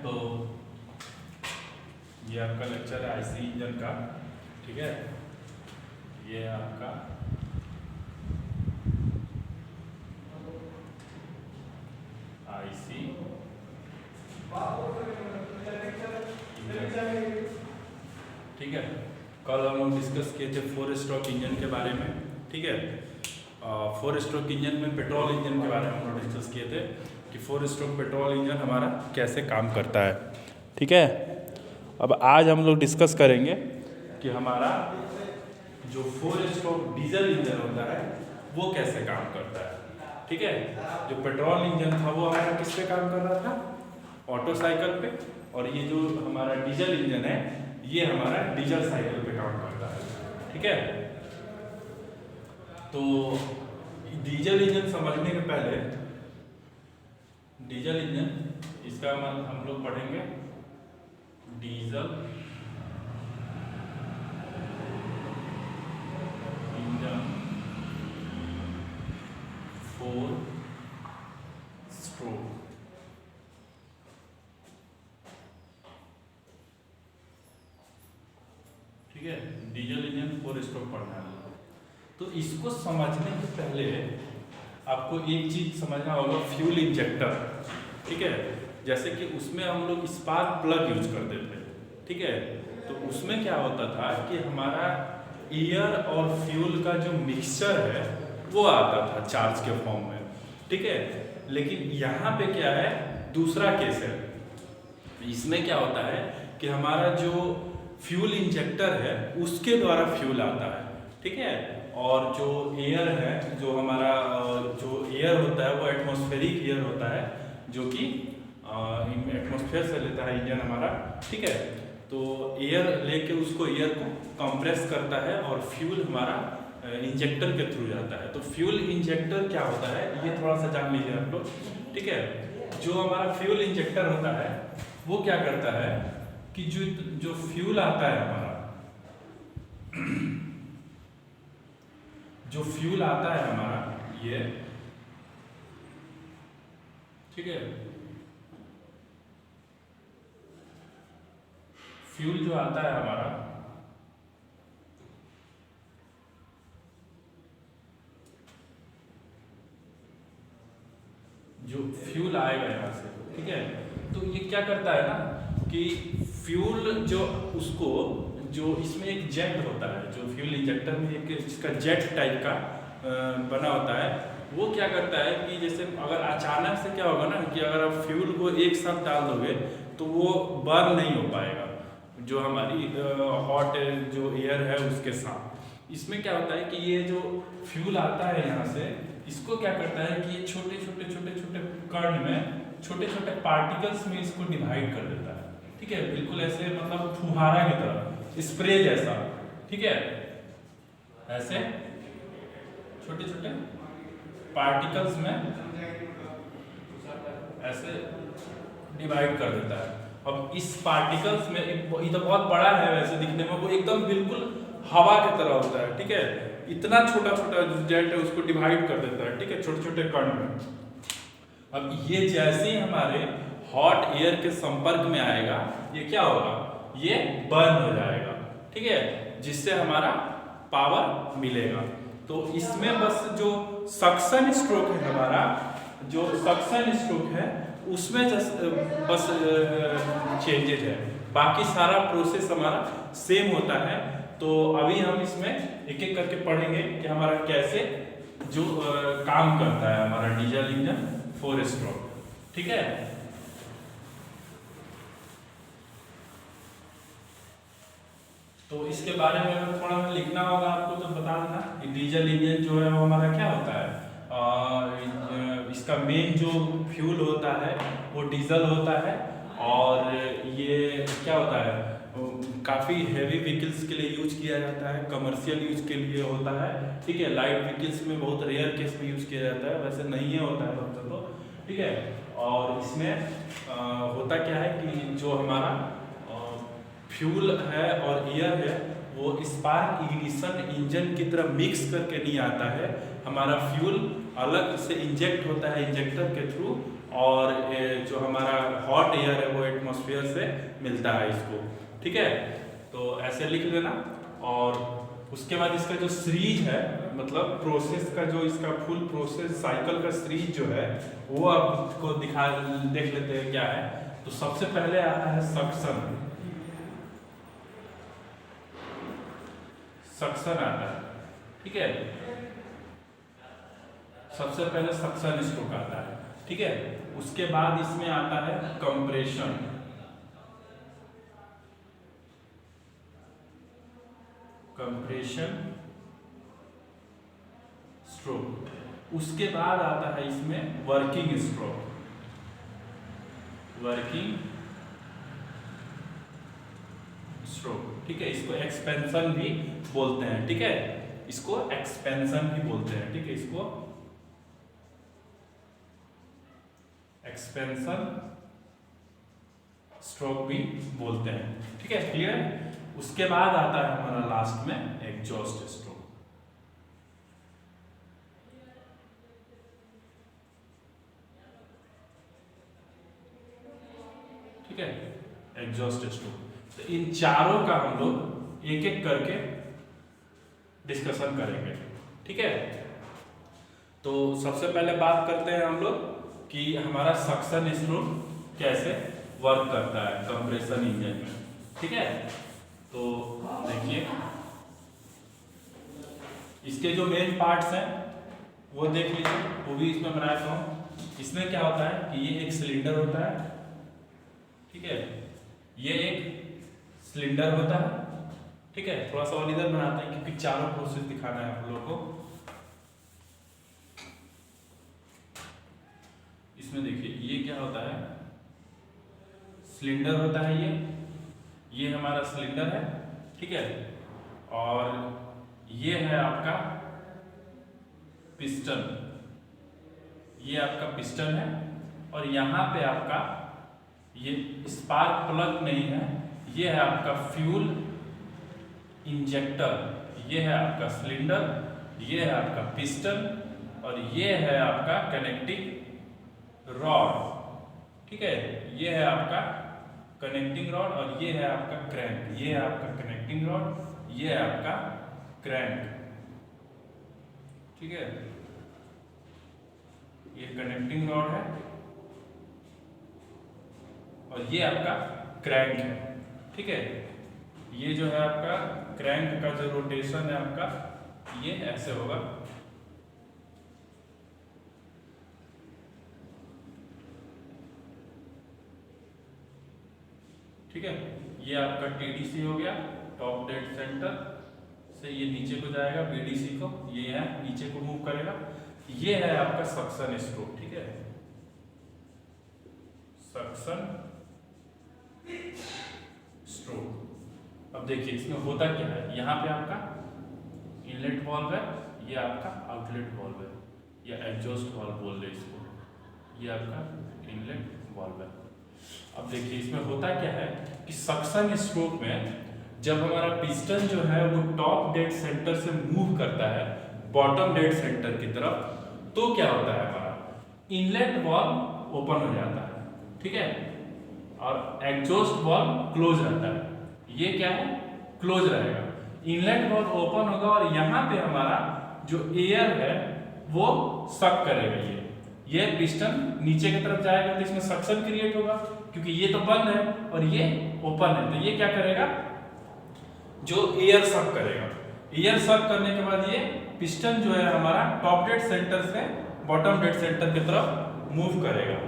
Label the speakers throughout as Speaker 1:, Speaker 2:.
Speaker 1: तो ये आपका लेक्चर है आईसी इंजन का। ठीक है, ये आपका आईसी ठीक है। कल हम लोग डिस्कस किए थे 4 स्ट्रोक इंजन के बारे में। ठीक है, 4 स्ट्रोक इंजन में पेट्रोल इंजन के बारे में हम लोग डिस्कस किए थे कि 4 स्ट्रोक पेट्रोल इंजन हमारा कैसे काम करता है। ठीक है, अब आज हम लोग डिस्कस करेंगे कि हमारा जो 4 स्ट्रोक डीजल इंजन होता है वो कैसे काम करता है। ठीक है, जो पेट्रोल इंजन था वो हमारा किस पे काम कर रहा था, ऑटो साइकिल पे, और ये जो हमारा डीजल इंजन है ये हमारा डीजल साइकिल पे काम करता है। ठीक है, तो डीजल इंजन समझने के पहले डीजल इंजन इसका हम लोग पढ़ेंगे डीजल इंजन 4 स्ट्रोक। ठीक है, डीजल इंजन 4 स्ट्रोक पढ़ना है। तो इसको समझने के पहले आपको एक चीज समझना होगा, फ्यूल इंजेक्टर। ठीक है, जैसे कि उसमें हम लोग स्पार्क प्लग यूज करते थे। ठीक है, तो उसमें क्या होता था कि हमारा एयर और फ्यूल का जो मिक्सचर है वो आता था चार्ज के फॉर्म में। ठीक है, लेकिन यहाँ पे क्या है, दूसरा केस है। इसमें क्या होता है कि हमारा जो फ्यूल इंजेक्टर है उसके द्वारा फ्यूल आता है। ठीक है, और जो एयर है, जो हमारा जो एयर होता है वो एटमॉस्फेरिक एयर होता है, जो कि एटमॉस्फेयर से लेता है इंजन हमारा। ठीक है, तो एयर लेके उसको एयर को कंप्रेस करता है और फ्यूल हमारा इंजेक्टर के थ्रू जाता है। तो फ्यूल इंजेक्टर क्या होता है ये थोड़ा सा जान लीजिए आप लोग। ठीक है, जो हमारा फ्यूल इंजेक्टर होता है वो क्या करता है कि जो फ्यूल आता है हमारा जो फ्यूल आता है हमारा ये, ठीक है, फ्यूल जो आता है हमारा जो फ्यूल आएगा यहाँ से। ठीक है, तो ये क्या करता है ना कि फ्यूल जो उसको जो इसमें एक जेट होता है, जो फ्यूल इंजेक्टर में एक इसका जेट टाइप का बना होता है, वो क्या करता है कि जैसे अगर अचानक से क्या होगा ना कि अगर आप फ्यूल को एक साथ डाल दोगे तो वो बर्न नहीं हो पाएगा जो हमारी हॉट जो एयर है उसके साथ। इसमें क्या होता है कि ये जो फ्यूल आता है यहाँ से, इसको क्या करता है कि ये छोटे छोटे कण में छोटे छोटे पार्टिकल्स में इसको डिवाइड कर देता है। ठीक है, बिल्कुल ऐसे मतलब फुहारा की तरह, स्प्रे जैसा। ठीक है, ऐसे छोटे छोटे पार्टिकल्स में ऐसे डिवाइड कर देता है। अब इस पार्टिकल्स में ये तो बहुत बड़ा है वैसे दिखने में, वो एकदम बिल्कुल हवा की तरह होता है। ठीक है, इतना छोटा छोटा जेट है उसको डिवाइड कर देता है। ठीक है, छोटे छोटे कण में। अब ये जैसे ही हमारे हॉट एयर के संपर्क में आएगा ये क्या होगा, ये बर्न हो जाएगा। ठीक है, जिससे हमारा पावर मिलेगा। तो इसमें बस जो सक्शन स्ट्रोक है हमारा, जो सक्शन स्ट्रोक है उसमें बस चेंजेज है, बाकी सारा प्रोसेस हमारा सेम होता है। तो अभी हम इसमें एक एक करके पढ़ेंगे कि हमारा कैसे जो काम करता है हमारा डीजल इंजन 4 स्ट्रोक। ठीक है, तो इसके बारे में अगर थोड़ा सा लिखना होगा आपको तो बता देना कि डीजल इंजन जो है वो हमारा क्या होता है। इसका मेन जो फ्यूल होता है वो डीजल होता है, और ये क्या होता है काफ़ी हैवी व्हीकल्स के लिए यूज किया जाता है, कमर्शियल यूज के लिए होता है। ठीक है, लाइट व्हीकल्स में बहुत रेयर केस में यूज किया जाता है, वैसे नहीं है होता है सबसे तो। ठीक है, और इसमें होता क्या है कि जो हमारा फ्यूल है और एयर है वो स्पार्क इग्निशन इंजन की तरह मिक्स करके नहीं आता है, हमारा फ्यूल अलग से इंजेक्ट होता है इंजेक्टर के थ्रू, और जो हमारा हॉट एयर है वो एटमॉस्फेयर से मिलता है इसको, ठीक है। तो ऐसे लिख लेना। और उसके बाद इसका जो सीरीज है, मतलब प्रोसेस का जो इसका फुल प्रोसेस साइकिल का सीरीज जो है वो आपको देख लेते हैं क्या है। तो सबसे पहले आता है सक्शन, सक्शन आता है, ठीक है। सबसे पहले सक्शन स्ट्रोक आता है, ठीक है। उसके बाद इसमें आता है कंप्रेशन, कंप्रेशन स्ट्रोक। उसके बाद आता है इसमें वर्किंग स्ट्रोक, वर्किंग स्ट्रोक, ठीक है। इसको एक्सपेंशन भी बोलते हैं, ठीक है, इसको एक्सपेंशन भी बोलते हैं, ठीक है, इसको एक्सपेंशन स्ट्रोक भी बोलते हैं, ठीक है, क्लियर। उसके बाद आता है हमारा लास्ट में एग्जॉस्ट स्ट्रोक, ठीक है, एग्जॉस्ट स्ट्रोक। तो इन चारों का हम लोग एक एक करके डिस्कशन करेंगे, ठीक है। तो सबसे पहले बात करते हैं हम लोग कि हमारा सक्शन स्ट्रोक कैसे वर्क करता है कंप्रेशन इंजन में, ठीक है। तो देखिए इसके जो मेन पार्ट्स हैं वो देख लीजिए, वो भी इसमें बनाया था। इसमें क्या होता है कि ये एक सिलेंडर होता है, ठीक है, ये एक सिलेंडर होता है, ठीक है। थोड़ा सा और इधर बनाते हैं क्योंकि चारों प्रोसेस दिखाना है आप लोगों को। इसमें देखिए ये क्या होता है, सिलेंडर होता है, ये हमारा सिलेंडर है, ठीक है। और ये है आपका पिस्टन, ये आपका पिस्टन है। और यहाँ पे आपका ये स्पार्क प्लग नहीं है, ये है आपका फ्यूल इंजेक्टर, ये है आपका सिलेंडर, ये है आपका पिस्टन, और ये है आपका कनेक्टिंग रॉड, ठीक है। ये है आपका कनेक्टिंग रॉड और ये है आपका क्रैंक, ये है आपका कनेक्टिंग रॉड, ये है आपका क्रैंक, ठीक है। ये कनेक्टिंग रॉड है और ये आपका क्रैंक है, ठीक है। ये जो है आपका क्रैंक का जो रोटेशन है आपका ये ऐसे होगा, ठीक है। ये आपका टीडीसी हो गया, टॉप डेड सेंटर से ये नीचे को जाएगा बीडीसी को, ये है नीचे को मूव करेगा। ये है आपका सक्शन स्ट्रोक, ठीक है, सक्शन स्ट्रोक। अब देखिए इसमें होता क्या है, यहाँ पे आपका इनलेट वाल्व है, ये आपका आउटलेट वाल्व है, या एग्जॉस्ट वाल्व बोल रहे इसको, ये आपका इनलेट वाल्व है। अब देखिए इसमें होता क्या है कि सक्शन स्ट्रोक में जब हमारा पिस्टन जो है वो टॉप डेड सेंटर से मूव करता है बॉटम डेड सेंटर की तरफ, तो क्या होता है हमारा इनलेट वाल्व ओपन हो जाता है, ठीक है, और एग्जॉस्ट वाल्व क्लोज रहता है। ये क्या है, क्लोज रहेगा। इनलेट वाल्व ओपन होगा और यहाँ पे हमारा जो एयर है वो सक करेगा, ये पिस्टन नीचे की तरफ जाएगा तो इसमें सक्शन क्रिएट होगा, क्योंकि ये तो बंद है और ये ओपन है, तो ये क्या करेगा, जो एयर सक करेगा। एयर सक करने के बाद ये पिस्टन जो है हमारा टॉप डेड सेंटर से बॉटम डेड सेंटर की तरफ मूव करेगा।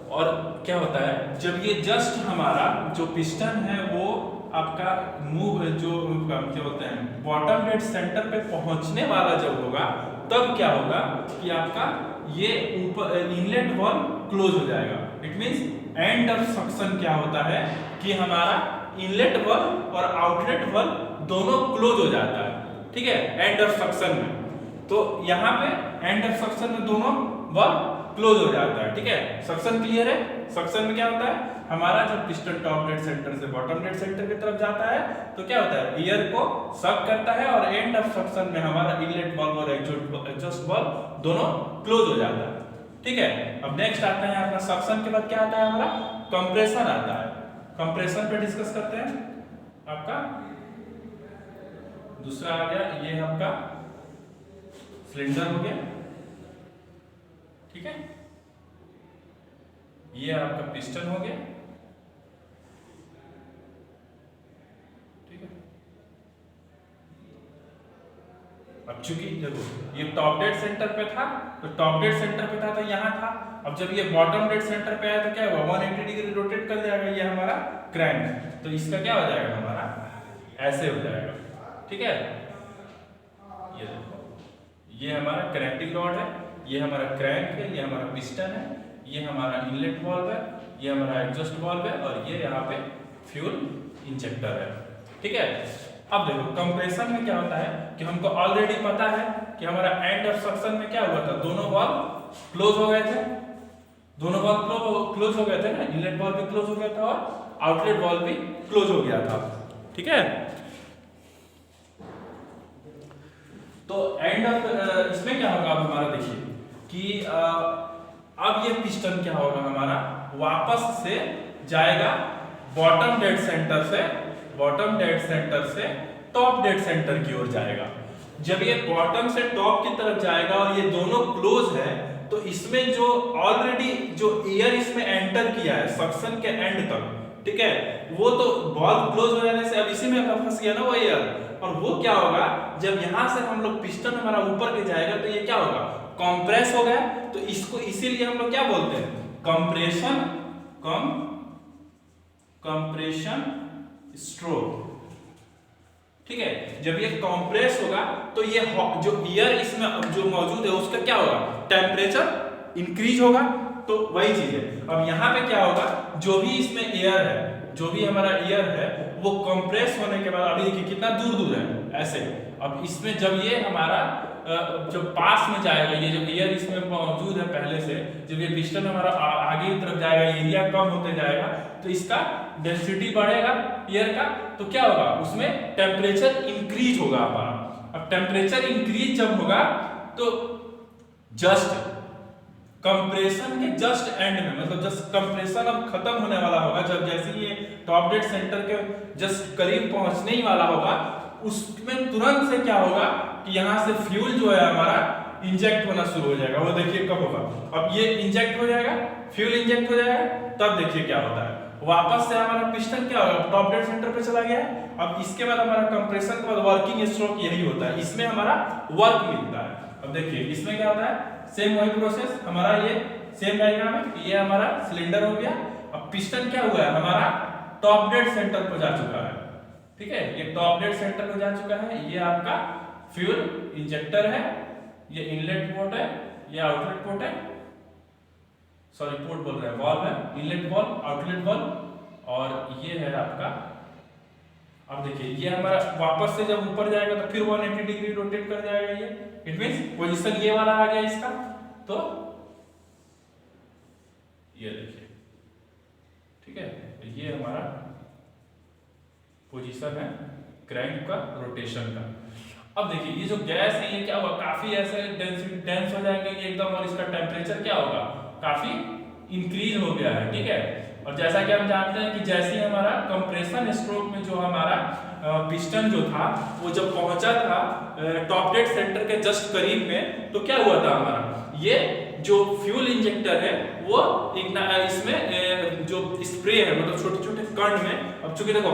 Speaker 1: और क्या होता है जब ये जस्ट हमारा जो पिस्टन है वो आपका मूव जो क्या बोलते हैं बॉटम डेड सेंटर पे पहुंचने वाला जब होगा, तब क्या होगा कि आपका ये ऊपर इनलेट वाल्व क्लोज हो जाएगा। It means end of suction क्या होता है कि हमारा इनलेट वाल्व और आउटलेट वाल्व दोनों क्लोज हो जाता है, ठीक है, एंड ऑफ सक्शन में। तो यहाँ पे एंड ऑफ सक्शन में दोनों वाल्व क्लोज हो जाता है। ठीक है, सक्शन क्लियर है। सक्शन में क्या होता है, हमारा जब पिस्टन टॉप डेड सेंटर से बॉटम डेड सेंटर की तरफ जाता है तो क्या होता है, एयर को सक करता है और एंड ऑफ सक्शन में हमारा इनलेट वाल्व और एग्जॉस्ट वाल्व दोनों क्लोज हो जाता है। ठीक है, अब नेक्स्ट आता है अपना सक्शन के बाद क्या आता है, हमारा कंप्रेशन आता है। कंप्रेशन पे डिस्कस करते हैं। आपका दूसरा आ गया, ये आपका सिलेंडर हो गया। ठीक है, ये आपका पिस्टन हो गया। ठीक है, अब चूंकि देखो ये टॉप डेड सेंटर पे था तो टॉप डेड सेंटर पे था तो यहां था। अब जब ये बॉटम डेड सेंटर पे आया तो क्या हुआ, 180 डिग्री रोटेट कर जाएगा ये हमारा क्रैंक। तो इसका क्या हो जाएगा, हमारा ऐसे हो जाएगा। ठीक है, ये देखो ये हमारा क्रैंकिंग रॉड है, ये हमारा क्रैंक है, ये हमारा पिस्टन है, ये हमारा इनलेट वाल्व है, ये हमारा एग्जॉस्ट वाल्व है और ये यहाँ पे फ्यूल इंजेक्टर है। ठीक है, अब देखो कंप्रेशन में क्या होता है कि हमको ऑलरेडी पता है कि हमारा एंड ऑफ सक्शन में क्या हुआ था, दोनों वाल्व क्लोज हो गए थे। दोनों वाल्व क्लोज हो गए थे ना, इनलेट वाल्व भी क्लोज हो गया था और आउटलेट वाल्व भी क्लोज हो गया था। ठीक है, तो एंड ऑफ इसमें क्या होगा, अब हमारा देखिए कि अब ये पिस्टन क्या होगा, हमारा वापस से जाएगा बॉटम डेड सेंटर से टॉप डेड सेंटर की ओर जाएगा। जब ये बॉटम से टॉप की तरफ जाएगा और ये दोनों क्लोज है तो इसमें जो ऑलरेडी जो एयर इसमें एंटर किया है सक्शन के एंड तक, ठीक है, वो तो वाल्व क्लोज हो जाने से अब इसी में फंस गया ना वो एयर। और वो क्या होगा, जब यहां से हम लोग पिस्टन हमारा ऊपर के जाएगा तो ये क्या होगा, कंप्रेस हो गया। तो इसको इसीलिए हम लोग क्या बोलते हैं, कंप्रेशन स्ट्रोक। ठीक है, जब ये कंप्रेस होगा तो ये जो एयर इसमें अब जो मौजूद है उसका क्या होगा, टेम्परेचर इंक्रीज होगा। तो वही चीज है, अब यहाँ पे क्या होगा, जो भी इसमें एयर है, जो भी हमारा एयर है वो कंप्रेस होने के बाद अभी देखिए कितना दूर दूर है ऐसे। अब इसमें जब ये हमारा जब पास में जाएगा, ये जो एयर इसमें मौजूद है पहले से, जब ये पिस्टन हमारा आगे की तरफ जाएगा, एरिया कम होते जाएगा तो इसका डेंसिटी बढ़ेगा एयर का, तो क्या होगा, उसमें टेम्परेचर इंक्रीज होगा हमारा। अब टेम्परेचर इंक्रीज जब होगा तो जस्ट कंप्रेशन के जस्ट एंड में, मतलब जस्ट कंप्रेशन अब खत्म होने वाला होगा, जब जैसे ये टॉप डेड सेंटर के जस्ट करीब पहुंचने ही वाला होगा, उसमें तुरंत से क्या होगा कि यहाँ से फ्यूल जो है हमारा इंजेक्ट होना शुरू हो जाएगा। वो देखिए कब होगा, अब ये इंजेक्ट हो जाएगा, फ्यूल इंजेक्ट हो जाएगा, तब देखिए क्या होता है, वापस से हमारा पिस्टन क्या होगा, टॉप डेड सेंटर पे चला गया है। अब इसके बाद हमारा कंप्रेशन के बाद वर्किंग स्ट्रोक यही होता है, इसमें हमारा वर्क मिलता है। अब देखिए इसमें क्या होता है, सेम वही प्रोसेस, हमारा ये सेम डायग्राम है, ये हमारा सिलेंडर हो गया। अब पिस्टन क्या हुआ है, हमारा टॉप डेड सेंटर पर जा चुका है। ठीक है, ये टॉप डेड सेंटर पर जा चुका है, ये आपका फ्यूल इंजेक्टर है, ये इनलेट पोर्ट है, ये आउटलेट पोर्ट है, सॉरी पोर्ट बोल रहे हैं, वाल्व है, इनलेट वाल्व, आउटलेट वाल्व, और ये है आपका। अब देखिए ये हमारा वापस से जब ऊपर जाएगा तो फिर 180 डिग्री रोटेट कर जाएगा ये, इट मींस पोजीशन ये वाला आ गया इसका। तो ये देखिए, ठीक है, ये हमारा पोजीशन है क्रैंक का रोटेशन का। अब देखिए ये जो गैस है ये क्या होगा, काफी ऐसे डेंस हो जाएंगे ये एकदम, और इसका टेम्परेचर क्या होगा, काफी इंक्रीज हो गया है। ठीक है, और जैसा कि हम जानते हैं कि जैसे ही हमारा कंप्रेशन स्ट्रोक में जो हमारा पिस्टन जो था वो जब पहुंचा था टॉप डेड सेंटर के जस्ट करीब में, तो क्या हुआ था, हमारा ये जो फ्यूल इंजेक्टर है वो एक इसमें जो स्प्रे है, मतलब छोटे छोटे कण में, अब चूंकि देखो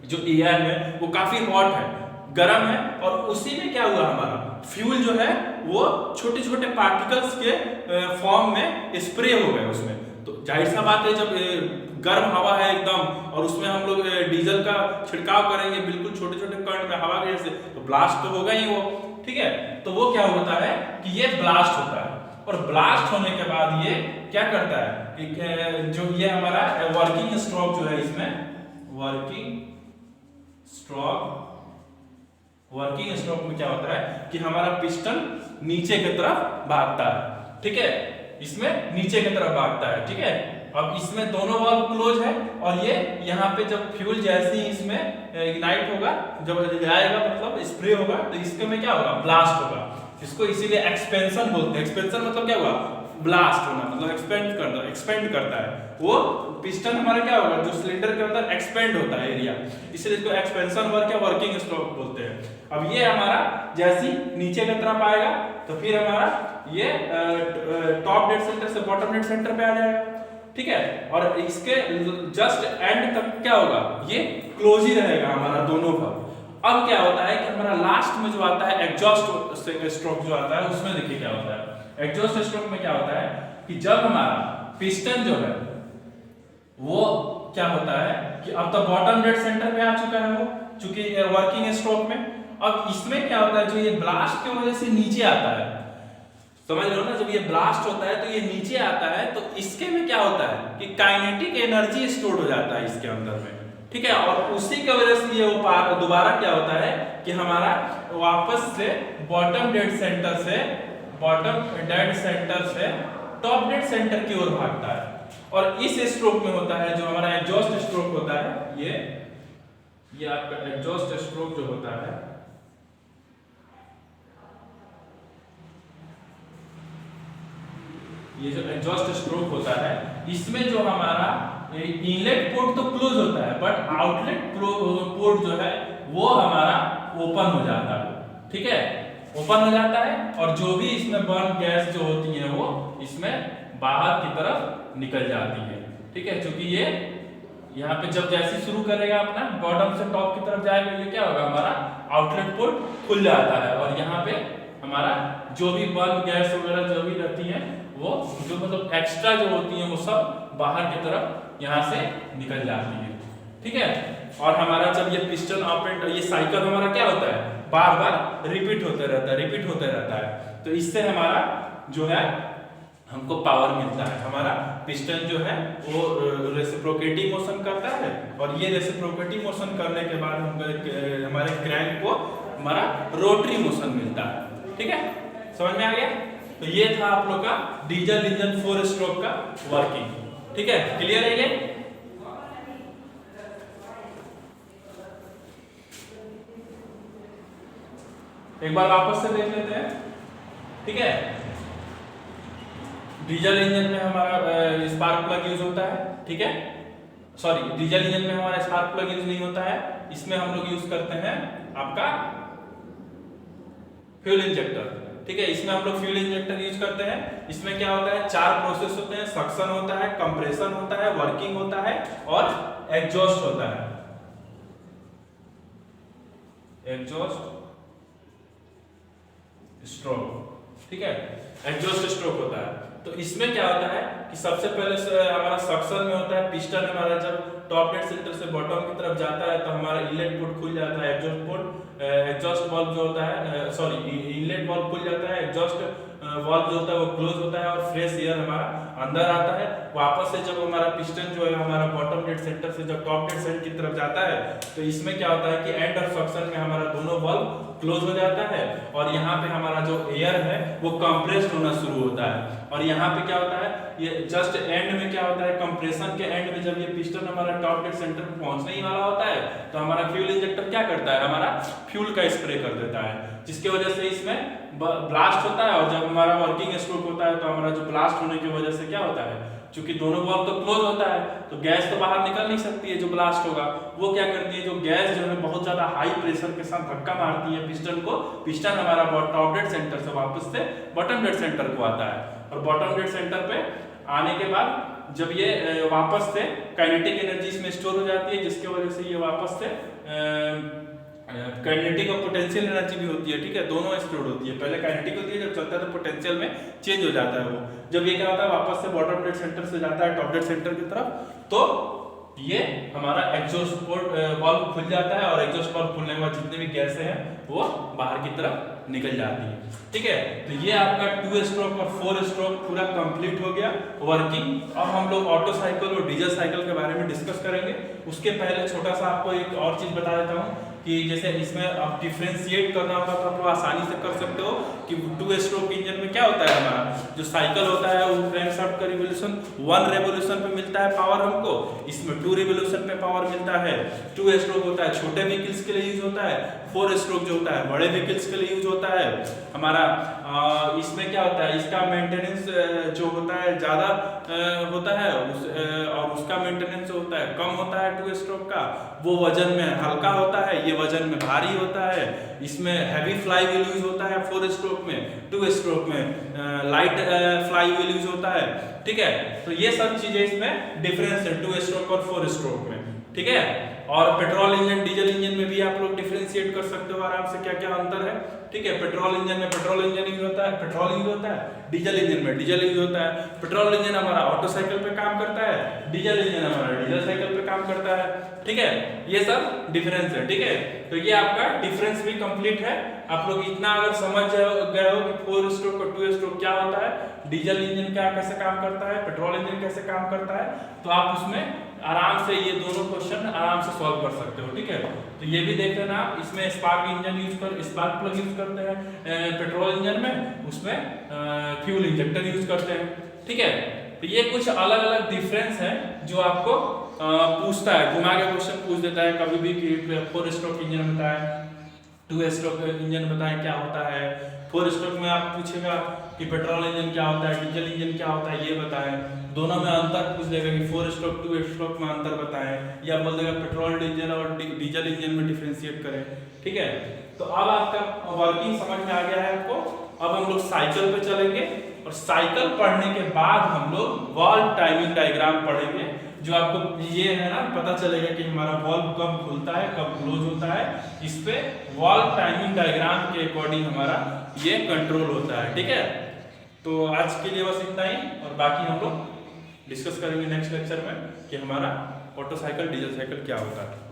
Speaker 1: जो एयर है वो काफी हॉट है, गर्म है, और उसी में क्या हुआ, हमारा फ्यूल जो है वो छोटे छोटे पार्टिकल्स के फॉर्म में स्प्रे हो गए उसमें। तो जाहिर सा बात है, जब गर्म हवा है एकदम और उसमें हम लोग डीजल का छिड़काव करेंगे बिल्कुल छोटे छोटे कण में हवा के, तो ब्लास्ट तो होगा ही वो। ठीक है, तो वो क्या होता है कि ये ब्लास्ट होता है, और ब्लास्ट होने के बाद ये क्या करता है, जो ये हमारा वर्किंग स्ट्रोक जो है, इसमें वर्किंग स्ट्रोक वर्किंग स्ट्रोक में क्या होता है कि हमारा पिस्टन नीचे की तरफ भागता है, ठीक है, इसमें नीचे की तरफ भागता है, ठीक है। अब इसमें दोनों वाल्व क्लोज है और ये यहाँ पे जब फ्यूल जैसे ही इसमें इग्नाइट होगा, जब जाएगा मतलब स्प्रे होगा, तो इसके में क्या होगा, ब्लास्ट होगा। इसको इसीलिए एक्सपेंशन बोलते हैं। एक्सपेंशन मतलब क्या हुआ, ब्लास्ट होना, मतलब एक्सपेंड करता है। वो पिस्टन हमारा क्या होगा, जो सिलेंडर के अंदर एक्सपेंड होता है एरिया, इसलिए इसको एक्सपेंशन वर्क या वर्किंग स्ट्रोक बोलते हैं। अब ये हमारा जैसे नीचे की तरफ आएगा तो फिर हमारा ये टॉप डेड सेंटर से बॉटम डेड सेंटर पे आ जाएगा, ठीक है। और इसके जस्ट एंड तक क्या होगा, ये क्लोज ही रहेगा हमारा दोनों पर। अब क्या होता है कि हमारा लास्ट में जो आता है एग्जॉस्ट स्ट्रोक जो आता है, उसमें देखिए क्या होता है। एग्जॉस्ट स्ट्रोक में क्या होता है कि जब हमारा पिस्टन जो है वो क्या होता है कि अब तो बॉटम डेड सेंटर पे आ चुका है वो, चूंकि वर्किंग स्ट्रोक में। अब इसमें क्या होता है, जो ये ब्लास्ट की वजह से नीचे आता है, समझ लो ना, जब ये ब्लास्ट होता है तो ये नीचे आता है, तो इसके में क्या होता है कि काइनेटिक एनर्जी स्टोर हो जाता है इसके अंदर में, ठीक है। और उसी की वजह से ये वो दोबारा क्या होता है कि हमारा वापस से बॉटम डेड सेंटर से टॉप डेड सेंटर की ओर भागता है। और इस स्ट्रोक में होता है जो हमारा एग्जॉस्ट स्ट्रोक होता है, ये आपका एग्जॉस्ट स्ट्रोक जो होता है, ये जो एग्जॉस्ट स्ट्रोक होता है, इसमें जो हमारा इनलेट पोर्ट तो क्लोज होता है, बट आउटलेट पोर्ट जो है वो हमारा ओपन हो जाता है, ठीक है, ओपन हो जाता है। और जो भी इसमें बर्न गैस जो होती है वो इसमें बाहर की तरफ निकल जाती है, ठीक है। क्योंकि ये यहाँ पे जब जैसे शुरू करेगा अपना बॉटम से टॉप की तरफ जाएगा, ये क्या होगा, हमारा आउटलेट पोर्ट खुल जाता है। और यहाँ पे हमारा जो भी बर्न गैस वगैरह जो भी रहती है वो जो मतलब एक्स्ट्रा जो होती है वो सब बाहर की तरफ यहाँ से निकल जाती है, ठीक है। और हमारा जब ये पिस्टन ऑपरेट, ये साइकिल हमारा क्या होता है, बार बार रिपीट होते रहता है। तो इससे हमारा जो है हमको पावर मिलता है। हमारा पिस्टन जो है वो रेसिप्रोकेटिंग मोशन करता है, और ये रेसिप्रोकेटिंग मोशन करने के बाद हमको हमारे क्रैंक को हमारा रोटरी मोशन मिलता है, ठीक है। समझ में आ गया। तो ये था आप लोग का डीजल इंजन 4 स्ट्रोक का वर्किंग, ठीक है, क्लियर है ये। एक बार वापस से देख लेते हैं, ठीक है। डीजल इंजन में हमारा स्पार्क प्लग यूज होता है, ठीक है। सॉरी, डीजल इंजन में हमारा स्पार्क प्लग यूज नहीं होता है, इसमें हम लोग यूज करते हैं आपका फ्यूल इंजेक्टर, ठीक है। इसमें हम लोग फ्यूल इंजेक्टर यूज करते हैं। इसमें क्या होता है, 4 प्रोसेस होते हैं, सक्शन होता है, कंप्रेशन होता है, वर्किंग होता है और एग्जॉस्ट होता है। एग्जॉस्ट स्ट्रोक, ठीक है, एग्जॉस्ट स्ट्रोक होता है। तो इसमें क्या होता है कि सबसे पहले से हमारा सक्शन में होता है, पिस्टन हमारा जब टॉप डेड सेंटर से बॉटम की तरफ जाता है तो हमारा इनलेट पोर्ट खुल जाता है, एग्जॉस्ट वाल्व जो होता है, सॉरी, इनलेट वाल्व खुल जाता है, एग्जॉस्ट वाल्व जो होता है वो क्लोज होता है और फ्रेश एयर हमारा अंदर आता है। वापस से जब हमारा पिस्टन जो है हमारा बॉटम डेड सेंटर से जब टॉप डेड सेंटर की तरफ जाता है तो इसमें क्या होता है कि एंड ऑफ सक्शन में हमारा दोनों वाल्व क्लोज हो जाता है और यहाँ पे हमारा जो एयर है वो कंप्रेस्ड होना शुरू होता है। और यहाँ पे क्या होता है, ये जस्ट एंड में क्या होता है, कंप्रेशन के एंड में जब ये पिस्टन हमारा टॉप डेड सेंटर पे पहुंचने ही वाला होता है तो हमारा फ्यूल इंजेक्टर क्या करता है, हमारा फ्यूल का स्प्रे कर देता है, जिसकी वजह से इसमें ब्लास्ट होता है। और जब हमारा वर्किंग स्ट्रोक होता है तो हमारा जो ब्लास्ट होने की वजह से क्या होता है, क्योंकि दोनों वाल्व तो क्लोज होता है तो गैस तो बाहर निकल नहीं सकती है, जो ब्लास्ट होगा वो क्या करती है, जो गैस जो है बहुत ज्यादा हाई प्रेशर के साथ धक्का मारती है पिस्टन को, पिस्टन हमारा टॉप डेड सेंटर से वापस से बॉटम डेड सेंटर को आता है। और बॉटम डेड सेंटर पे आने के बाद जब ये वापस से काइनेटिक एनर्जी इसमें स्टोर हो जाती है, जिसकी वजह से ये वापस से काइनेटिक और पोटेंशियल एनर्जी भी होती है, ठीक है, दोनों स्टोर होती है। पहले काइनेटिक होती है, जब चलता है तो पोटेंशियल में चेंज हो जाता है वो। जब ये क्या होता है वापस से बॉटम डेड सेंटर से जाता है टॉप डेड सेंटर की तरफ, तो ये हमारा एग्जॉस्ट वाल्व खुल जाता है और एग्जॉस्ट वाल्व खुलने के बाद जितने भी गैसें हैं वो बाहर की तरफ निकल जाती है, ठीक है। तो ये आपका 2 स्ट्रोक और 4 स्ट्रोक पूरा कंप्लीट हो गया वर्किंग। अब हम लोग ऑटो साइकिल और डीजल साइकिल के बारे में डिस्कस करेंगे। उसके पहले छोटा सा आपको एक और चीज बता देता हूँ कि जैसे इसमें आप डिफरेंशिएट करना होगा तो आप लोग आसानी से कर सकते हो कि 2 स्ट्रोक इंजन में क्या होता है, हमारा जो साइकिल होता है वो क्रैंकशाफ्ट का रिवोल्यूशन 1 रेवोल्यूशन पे मिलता है पावर हमको, इसमें 2 रेवोल्यूशन पे पावर मिलता है। 2 स्ट्रोक होता है छोटे व्हीकल्स के लिए यूज होता है, 4 स्ट्रोक जो होता है बड़े व्हीकल्स के लिए यूज होता है हमारा। इसमें क्या होता है, इसका मेंटेनेंस जो होता है ज़्यादा होता है और उसका मेंटेनेंस जो होता है कम होता है 2 स्ट्रोक का, वो वजन में हल्का होता है, ये वजन में भारी होता है। इसमें हैवी फ्लाई व्हील यूज होता है 4 स्ट्रोक में, 2 स्ट्रोक में लाइट फ्लाई व्हील यूज होता है, ठीक है। तो ये सब चीजें इसमें डिफरेंस है 2 स्ट्रोक और 4 स्ट्रोक में, ठीक है। और पेट्रोल इंजन डीजल इंजन में भी आप लोग डिफरेंशिएट कर सकते हो आराम से क्या क्या अंतर है, ठीक है। पेट्रोल इंजन में पेट्रोल इंजन यूज होता है, पेट्रोल यूज होता है, डीजल इंजन में डीजल यूज होता है। पेट्रोल इंजन हमारा ऑटो साइकिल पे काम करता है, डीजल इंजन हमारा डीजल साइकिल पे काम करता है, ठीक है। ये सब डिफरेंस है, ठीक है। तो ये आपका डिफरेंस भी कंप्लीट है। आप लोग इतना अगर समझ गए हो कि 4 स्ट्रोक और 2 स्ट्रोक क्या होता है, डीजल इंजन क्या कैसे काम करता है, पेट्रोल इंजन कैसे काम करता है, तो आप उसमें आराम से ये दोनों क्वेश्चन आराम से सॉल्व कर सकते हो, ठीक है। तो ये भी देख लेना, इसमें spark engine spark plug use करते हैं पेट्रोल इंजन में, उसमें फ्यूल इंजेक्टर यूज करते हैं, ठीक है। तो ये कुछ अलग अलग डिफरेंस है जो आपको पूछता है, घुमा के क्वेश्चन पूछ देता है कभी भी कि 4 स्ट्रोक इंजन बताए, 2 स्ट्रोक इंजन बताएं क्या होता है। 4 स्ट्रोक में आप पूछेगा कि पेट्रोल इंजन क्या होता है, डीजल इंजन क्या होता है, ये बताएं। दोनों में अंतर पूछ लेगा कि 4 स्ट्रोक 2 स्ट्रोक में अंतर बताएं, या बोल देगा पेट्रोल डीजल और डीजल इंजन में डिफरेंशिएट करें, ठीक है। तो अब आपका वर्किंग समझ में आ गया है आपको। अब हम लोग साइकिल पे चलेंगे और साइकिल पढ़ने के बाद हम लोग वॉल्व टाइमिंग डायग्राम पढ़ेंगे, जो आपको ये है ना पता चलेगा कि हमारा वॉल्व कब खुलता है कब क्लोज होता है। इस पे वॉल्व टाइमिंग डायग्राम के अकॉर्डिंग हमारा ये कंट्रोल होता है, ठीक है। तो आज के लिए बस इतना ही, और बाकी हम लोग डिस्कस करेंगे नेक्स्ट लेक्चर में कि हमारा ऑटो साइकिल डीजल साइकिल क्या होता है।